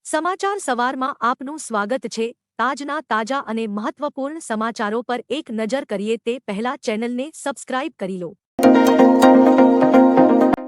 સમાચાર સવારમાં આપનું સ્વાગત છે। તાજના તાજા અને મહત્વપૂર્ણ સમાચારો પર એક નજર કરીએ તે પહેલા ચેનલને સબસ્ક્રાઇબ કરી લો।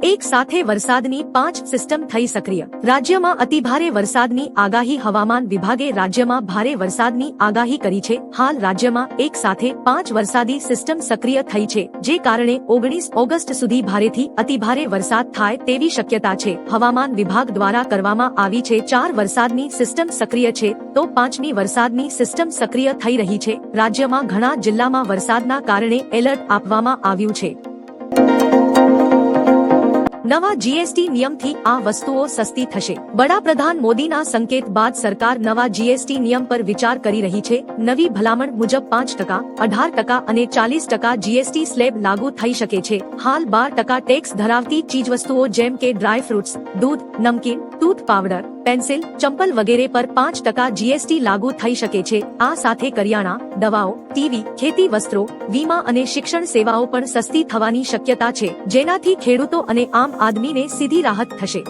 એક સાથે વરસાદની 5 સિસ્ટમ થઈ સક્રિય। રાજ્યમાં અતિભારે વરસાદની આગાહી। હવામાન વિભાગે રાજ્યમાં ભારે વરસાદની આગાહી કરી છે। હાલ રાજ્યમાં એક સાથે 5 વરસાદી સિસ્ટમ સક્રિય થઈ છે, જે કારણે 19 ઓગસ્ટ સુધી ભારેથી અતિભારે વરસાદ થાય તેવી શક્યતા છે। હવામાન વિભાગ દ્વારા કરવામાં આવી છે 4 વરસાદની સિસ્ટમ સક્રિય છે તો 5મી વરસાદની સિસ્ટમ સક્રિય થઈ રહી છે। રાજ્યમાં ઘણા જિલ્લામાં વરસાદના કારણે એલર્ટ આપવામાં આવ્યું છે। નવા જીએસટી નિયમથી આ વસ્તુઓ સસ્તી થશે। વડાપ્રધાન મોદીના સંકેત બાદ સરકાર નવા જીએસટી નિયમ પર વિચાર કરી રહી છે। નવી ભલામણ મુજબ 5%, 18% અને 40% જીએસટી સ્લેબ લાગુ થઈ શકે છે। હાલ 12% ટેક્સ ધરાવતી ચીજવસ્તુઓ જેમ કે ડ્રાય ફ્રૂટ્સ, દૂધ, નમકીન, ટૂથ પાવડર, પેન્સિલ, ચંપલ વગેરે પર 5% જીએસટી લાગુ થઈ શકે છે। આ સાથે કરિયાણા, દવાઓ, ટીવી, ખેતી વસ્ત્રો, વીમા અને શિક્ષણ સેવાઓ પણ સસ્તી થવાની શક્યતા છે, જેનાથી ખેડૂતો અને આમ આદમીને સીધી રાહત થશે।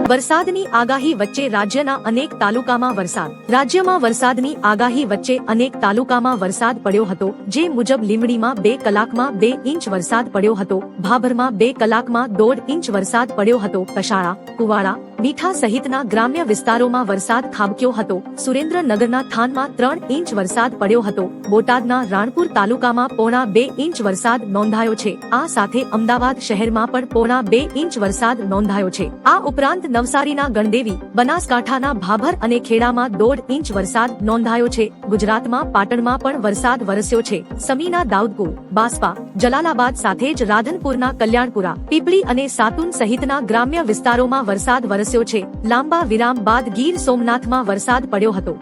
વરસાદની આગાહી વચ્ચે રાજ્યના અનેક તાલુકામાં વરસાદ। રાજ્યમાં વરસાદની આગાહી વચ્ચે અનેક તાલુકામાં વરસાદ પડ્યો હતો, જે મુજબ લીંબડીમાં 2 કલાકમાં 2 ઇંચ વરસાદ પડ્યો હતો, ભાભરમાં 2 કલાકમાં 1.5 ઇંચ વરસાદ પડ્યો હતો, કશાળા, કુવાડા, મીઠા સહિતના ગ્રામ્ય વિસ્તારોમાં વરસાદ ખાબક્યો હતો, સુરેન્દ્રનગરના થાનમાં 3 ઇંચ વરસાદ પડ્યો હતો, બોટાદના રાણપુર તાલુકામાં 1.25 ઇંચ વરસાદ નોંધાયો છે। આ સાથે અમદાવાદ શહેરમાં પણ 1.25 ઇંચ વરસાદ નોંધાયો છે। આ ઉપરાંત નવસારીના ગણદેવી, બનાસકાંઠાના ભાભર અને ખેડામાં 1.5 ઇંચ વરસાદ નોંધાયો છે। ગુજરાતમાં પાટણમાં પણ વરસાદ વરસ્યો છે। સમીના દાઉદપુર, બાસ્પા, જલાલાબાદ સાથે જ રાધનપુરના કલ્યાણપુરા, પીપળી અને સાતુન સહિતના ગ્રામ્ય વિસ્તારોમાં વરસાદ વરસ્યો છે। લાંબા વિરામ બાદ ગીર સોમનાથમાં વરસાદ પડ્યો હતો।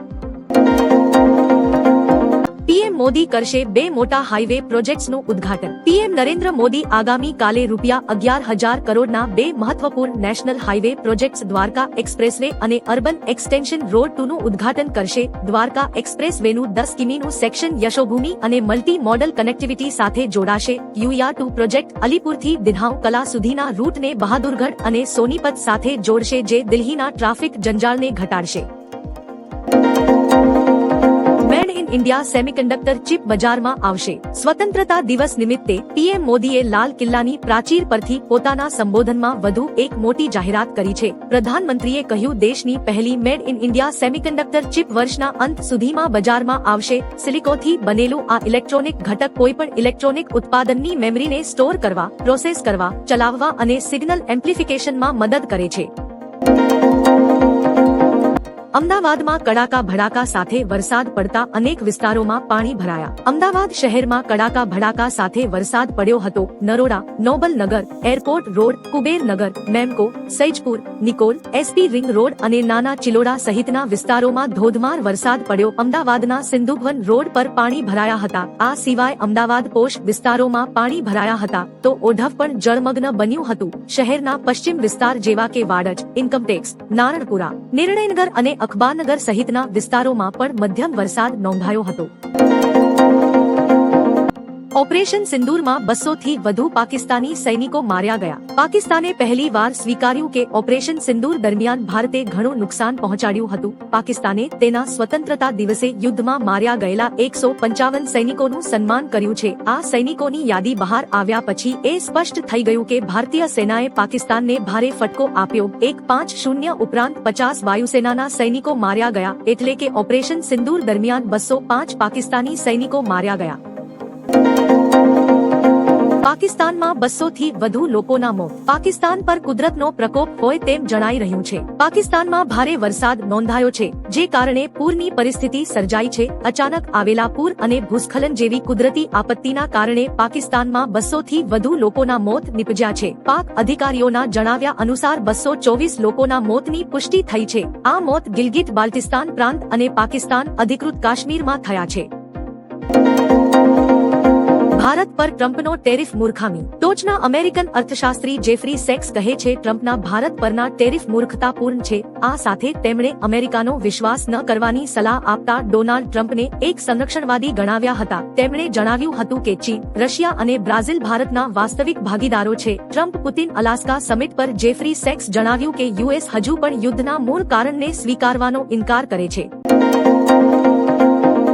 પીએમ મોદી કરશે 2 મોટા હાઈવે પ્રોજેક્ટ્સનું ઉદ્ઘાટન। પીએમ નરેન્દ્ર મોદી આગામી કાલે ₹11,000 કરોડના 2 મહત્વપૂર્ણ national highway projects Dwarka expressway અને અર્બન એક્સટેન્શન રોડ 2 નું ઉદ્ઘાટન કરશે। દ્વારકા એક્સપ્રેસવેનું 10 કિમીનું સેક્શન યશોભૂમિ અને મલ્ટી મોડલ કનેક્ટિવિટી સાથે જોડાશે। UR2 પ્રોજેક્ટ અલીપુરથી દિન્હાઉ કલા સુધીના રૂટને બહાદુરગઢ અને સોનીપત સાથે જોડશે, જે દિલ્હીના ટ્રાફિક જંજાળને ઘટાડશે। Made in India semiconductor chip બજારમાં આવશે। સ્વતંત્રતા દિવસ નિમિત્તે પીએમ મોદીએ લાલ કિલ્લાની પ્રાચીર પરથી પોતાના સંબોધનમાં વધુ એક મોટી જાહેરાત કરી છે। પ્રધાનમંત્રીએ કહ્યું, દેશની પહેલી made in India semiconductor chip વર્ષના અંત સુધીમાં બજારમાં આવશે। સિલિકોનથી બનેલું આ ઇલેક્ટ્રોનિક ઘટક કોઈપણ ઇલેક્ટ્રોનિક ઉત્પાદનની મેમરીને સ્ટોર કરવા, પ્રોસેસ કરવા, ચલાવવા અને સિગ્નલ એમ્પ્લિફિકેશનમાં મદદ કરે છે। અમદાવાદમાં કડાકા ભડાકા સાથે વરસાદ પડતા અનેક વિસ્તારોમાં પાણી ભરાયા। અમદાવાદ શહેરમાં કડાકા ભડાકા સાથે વરસાદ પડ્યો હતો। Naroda, Nobalnagar, airport road, Kubernagar, Memco, Saijpur, Nikol, SP ring road અને નાના ચિલોડા સહિતના વિસ્તારોમાં ધોધમાર વરસાદ પડ્યો। અમદાવાદના સિંધુભવન રોડ પર પાણી ભરાયા હતા। આ સિવાય અમદાવાદ પોશ વિસ્તારોમાં પાણી ભરાયા હતા તો ઓઢવ પણ જળમગ્ન બન્યું હતું। શહેરના પશ્ચિમ વિસ્તાર જેવા કે વાડજ, ઇન્કમટેક્સ, નારણપુરા, નિર્ણયનગર અને અખબારનગર સહિતના વિસ્તારોમાં પણ મધ્યમ વરસાદ નોંધાયો હતો। ઓપરેશન સિંદૂરમાં 200 થી વધુ પાકિસ્તાની સૈનિકો માર્યા ગયા। પાકિસ્તાને પહેલીવાર સ્વીકાર્યું કે ઓપરેશન સિંદૂર દરમિયાન ભારતે ઘણું નુકસાન પહોંચાડ્યું હતું। પાકિસ્તાને તેના સ્વતંત્રતા દિવસે યુદ્ધમાં માર્યા ગયેલા 155 સૈનિકોનું સન્માન કર્યું છે। આ સૈનિકોની યાદી બહાર આવ્યા પછી એ સ્પષ્ટ થઈ ગયું કે ભારતીય સેનાએ પાકિસ્તાનને ભારે ફટકો આપ્યો। 150 ઉપરાંત 50 વાયુસેનાના સૈનિકો માર્યા ગયા, એટલે કે ઓપરેશન સિંદૂર દરમિયાન 205 પાકિસ્તાની સૈનિકો માર્યા ગયા। પાકિસ્તાનમાં 200 થી વધુ લોકોના મોત। પાકિસ્તાન પર કુદરતનો પ્રકોપ હોય તેમ જણાઈ રહ્યું છે। પાકિસ્તાનમાં ભારે વરસાદ નોંધાયો છે, જે કારણે પૂરની પરિસ્થિતિ સર્જાઈ છે। અચાનક આવેલા પૂર અને ભૂસ્ખલન જેવી કુદરતી આપત્તિના કારણે પાકિસ્તાનમાં 200 થી વધુ લોકોના મોત નીપજ્યા છે। પાક અધિકારીઓના જણાવ્યા અનુસાર 224 લોકોના મોતની પુષ્ટિ થઈ છે। આ મોત ગિલગિટ બાલ્ટિસ્તાન પ્રાંત અને પાકિસ્તાન અધિકૃત કાશ્મીરમાં થયા છે। ભારત પર ટ્રમ્પનો ટેરિફ મૂર્ખામી. ટોચના અમેરિકન અર્થશાસ્ત્રી જેફરી સેક્સ કહે છે ટ્રમ્પના ભારત પરના ટેરિફ મૂર્ખતાપૂર્ણ છે. આ સાથે તેમણે અમેરિકાનો વિશ્વાસ ન કરવાની સલાહ આપતા ડોનાલ્ડ ટ્રમ્પને એક સંરક્ષણવાદી ગણાવ્યા હતા. તેમણે જણાવ્યું હતું કે ચીન, રશિયા અને બ્રાઝિલ ભારતના વાસ્તવિક ભાગીદારો છે. ટ્રમ્પ પુતિન અલાસ્કા સમિટ પર જેફરી સેક્સ જણાવ્યું કે યુએસ હજુ પણ યુદ્ધના મૂળ કારણને સ્વીકારવાનો ઇનકાર કરે છે.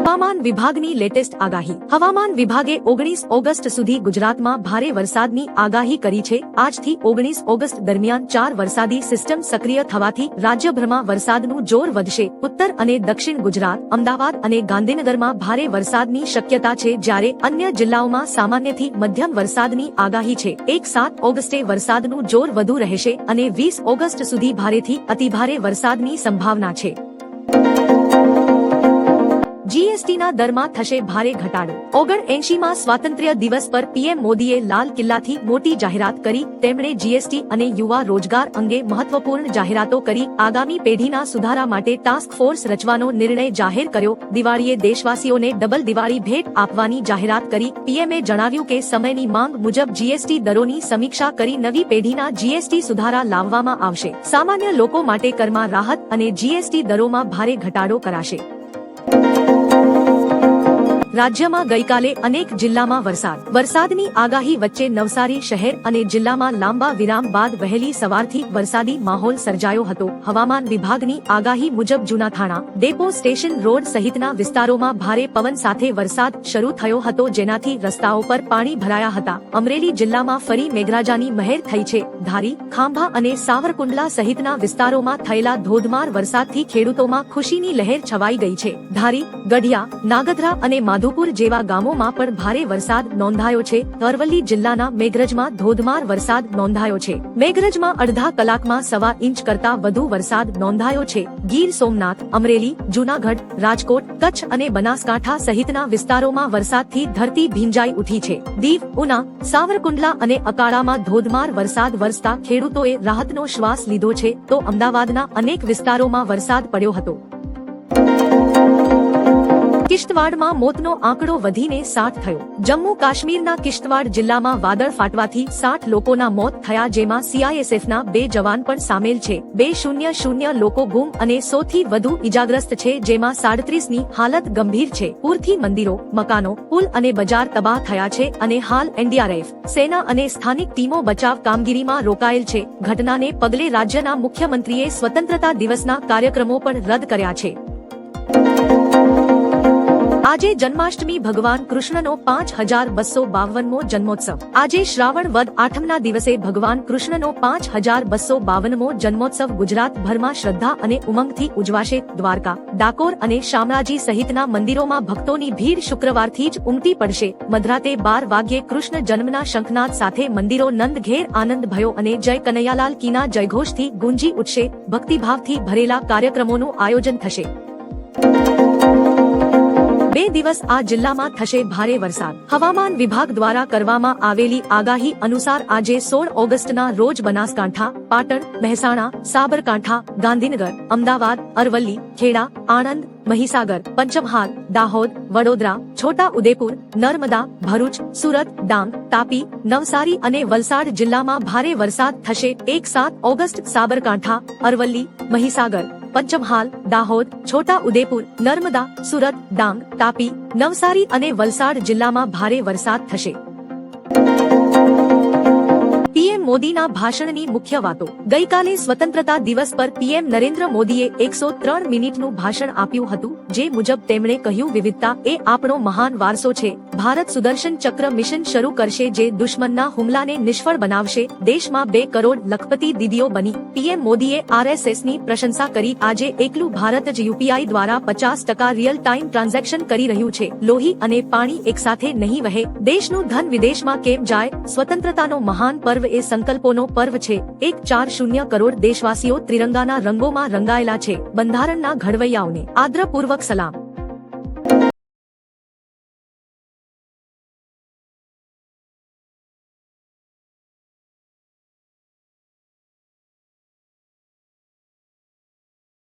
હવામાન વિભાગની લેટેસ્ટ આગાહી. હવામાન વિભાગે 19 ઓગસ્ટ સુધી ગુજરાતમાં ભારે વરસાદની આગાહી કરી છે. આજથી 19 ઓગસ્ટ દરમિયાન 4 વરસાદી સિસ્ટમ સક્રિય થવાથી રાજ્યભરમાં વરસાદનું જોર વધશે. ઉત્તર અને દક્ષિણ ગુજરાત, અમદાવાદ અને ગાંધીનગરમાં ભારે વરસાદની શક્યતા છે, જ્યારે અન્ય જિલ્લાઓમાં સામાન્યથી મધ્યમ વરસાદની આગાહી છે. 7 ઓગસ્ટે વરસાદનું જોર વધુ રહેશે અને 20 ઓગસ્ટ સુધી ભારેથી અતિભારે વરસાદની સંભાવના છે. જીએસટીના દરમાં થશે ભારે ઘટાડો. 79માં સ્વાતંત્ર્ય દિવસ પર પીએમ મોદીએ લાલ કિલ્લાથી મોટી જાહેરાત કરી. તેમણે જીએસટી અને યુવા રોજગાર અંગે મહત્વપૂર્ણ જાહેરાતો કરી. આગામી પેઢીના સુધારા માટે ટાસ્ક ફોર્સ રચવાનો નિર્ણય જાહેર કર્યો. દિવાળીએ દેશવાસીઓને ડબલ દિવાળી ભેટ આપવાની જાહેરાત કરી. પીએમએ જણાવ્યું કે સમયની માંગ મુજબ જીએસટી દરોની સમીક્ષા કરી નવી પેઢીના જીએસટી સુધારા લાવવામાં આવશે. સામાન્ય લોકો માટે કરમાં રાહત અને જીએસટી દરોમાં ભારે ઘટાડો કરાશે. રાજ્યમાં ગઈકાલે અનેક જિલ્લામાં વરસાદની આગાહી વચ્ચે નવસારી શહેર અને જિલ્લામાં લાંબા વિરામ બાદ વહેલી સવારથી વરસાદી માહોલ સર્જાયો હતો. હવામાન વિભાગની આગાહી મુજબ જૂનાથાણા, ડેપો સ્ટેશન રોડ સહિતના વિસ્તારોમાં ભારે પવન સાથે વરસાદ શરૂ થયો હતો, જેનાથી રસ્તાઓ પર પાણી ભરાયા હતા. અમરેલી જિલ્લામાં ફરી મેઘરાજાની મહેર થઈ છે. ધારી, ખાંભા અને સાવરકુંડલા સહિતના વિસ્તારોમાં થયેલા ધોધમાર વરસાદથી ખેડૂતોમાં ખુશીની લહેર છવાઈ ગઈ છે. ધારી, ગઢિયા, નાગધરા અને માધુપુર જેવા ગામોમાં પણ ભારે વરસાદ નોંધાયો છે. અરવલ્લી જિલ્લાના મેઘરજમાં ધોધમાર વરસાદ નોંધાયો છે. મેઘરજમાં અડધા કલાકમાં 1.25 ઇંચ કરતા વધુ વરસાદ નોંધાયો છે. ગીર સોમનાથ, અમરેલી, જૂનાગઢ, રાજકોટ, કચ્છ અને બનાસકાંઠા સહિતના વિસ્તારોમાં વરસાદથી ધરતી ભીંજાઈ ઉઠી છે. દીવ, ઉના, સાવરકુંડલા અને અકાળામાં ધોધમાર વરસાદ વરસતા ખેડૂતોએ રાહતનો શ્વાસ લીધો છે, તો અમદાવાદના અનેક વિસ્તારોમાં વરસાદ પડ્યો હતો. કિશ્તવાડમાં મોતનો આંકડો વધીને 60 થયો. જમ્મુ કાશ્મીરના કિશ્તવાડ જિલ્લામાં વાદળ ફાટવાથી 60 લોકોના મોત થયા, જેમાં સીઆઈએસએફના 2 જવાન પણ સામેલ છે. 200 લોકો ગુમ અને 100 થી વધુ ઇજાગ્રસ્ત છે, જેમાં 37ની હાલત ગંભીર છે. પૂરથી મંદિરો, મકાનો, પુલ અને બજાર તબાહ થયા છે અને હાલ એનડીઆરએફ, સેના અને સ્થાનિક ટીમો બચાવ કામગીરીમાં રોકાયેલ છે. ઘટનાને પગલે રાજ્યના મુખ્યમંત્રીએ સ્વતંત્રતા દિવસના કાર્યક્રમો પણ રદ કર્યા છે. આજે જન્માષ્ટમી, ભગવાન કૃષ્ણનો 5252મો જન્મોત્સવ. આજે શ્રાવણ વદ આઠમના દિવસે ભગવાન કૃષ્ણનો 5252મો જન્મોત્સવ ગુજરાતભરમાં શ્રદ્ધા અને ઉમંગથી ઉજવાશે. દ્વારકા, ડાકોર અને શામળાજી સહિતના મંદિરોમાં ભક્તોની ભીડ શુક્રવારથી જ ઉમટી પડશે. મધરાતે 12 વાગ્યે કૃષ્ણ જન્મના શંખનાદ સાથે મંદિરો નંદઘેર આનંદ ભયો અને જય કનૈયાલાલ કીના જયઘોષથી ગુંજી ઉઠશે. ભક્તિભાવથી ભરેલા કાર્યક્રમોનું આયોજન થશે. 2 દિવસ આ જિલ્લામાં થશે ભારે વરસાદ. હવામાન વિભાગ દ્વારા કરવામાં આવેલી આગાહી અનુસાર આજે 16 ઓગસ્ટના રોજ બનાસકાંઠા, પાટણ, મહેસાણા, સાબરકાંઠા, ગાંધીનગર, અમદાવાદ, અરવલ્લી, ખેડા, આણંદ, મહીસાગર, પંચમહાલ, દાહોદ, વડોદરા, છોટા ઉદેપુર, નર્મદા, ભરૂચ, સુરત, ડાંગ, તાપી, નવસારી અને વલસાડ જિલ્લામાં ભારે વરસાદ થશે. 7 ઓગસ્ટ સાબરકાંઠા, અરવલ્લી, મહીસાગર, પંચમહાલ, દાહોદ, છોટા ઉદેપુર, નર્મદા, સુરત, ડાંગ, તાપી, નવસારી અને વલસાડ જિલ્લામાં ભારે વરસાદ થશે. પીએમ મોદીના ભાષણની મુખ્ય વાતો. ગઈકાલે સ્વતંત્રતા દિવસ પર પીએમ નરેન્દ્ર મોદીએ 103 મિનિટનું ભાષણ આપ્યું હતું, જે મુજબ તેમણે કહ્યું, વિવિધતા એ આપણો મહાન વારસો છે. ભારત સુદર્શન ચક્ર મિશન શરૂ કરશે, જે દુશ્મનના હુમલાને નિષ્ફળ બનાવશે. દેશમાં 2 કરોડ લખપતિ દીદીઓ બની. પીએમ મોદીએ આરએસએસની પ્રશંસા કરી. આજે એકલું ભારત જ યુપીઆઈ દ્વારા 50% રિયલ ટાઈમ ટ્રાન્ઝેક્શન કરી રહ્યું છે. લોહી અને પાણી એકસાથે નહીં વહે. દેશનું ધન વિદેશમાં કેમ જાય? સ્વતંત્રતાનો મહાન પર્વ એ સંકલ્પોનો પર્વ છે. 140 કરોડ દેશવાસીઓ ત્રિરંગાના રંગોમાં રંગાયેલા છે. બંધારણના ઘડવૈયાઓને આદરપૂર્વક સલામ.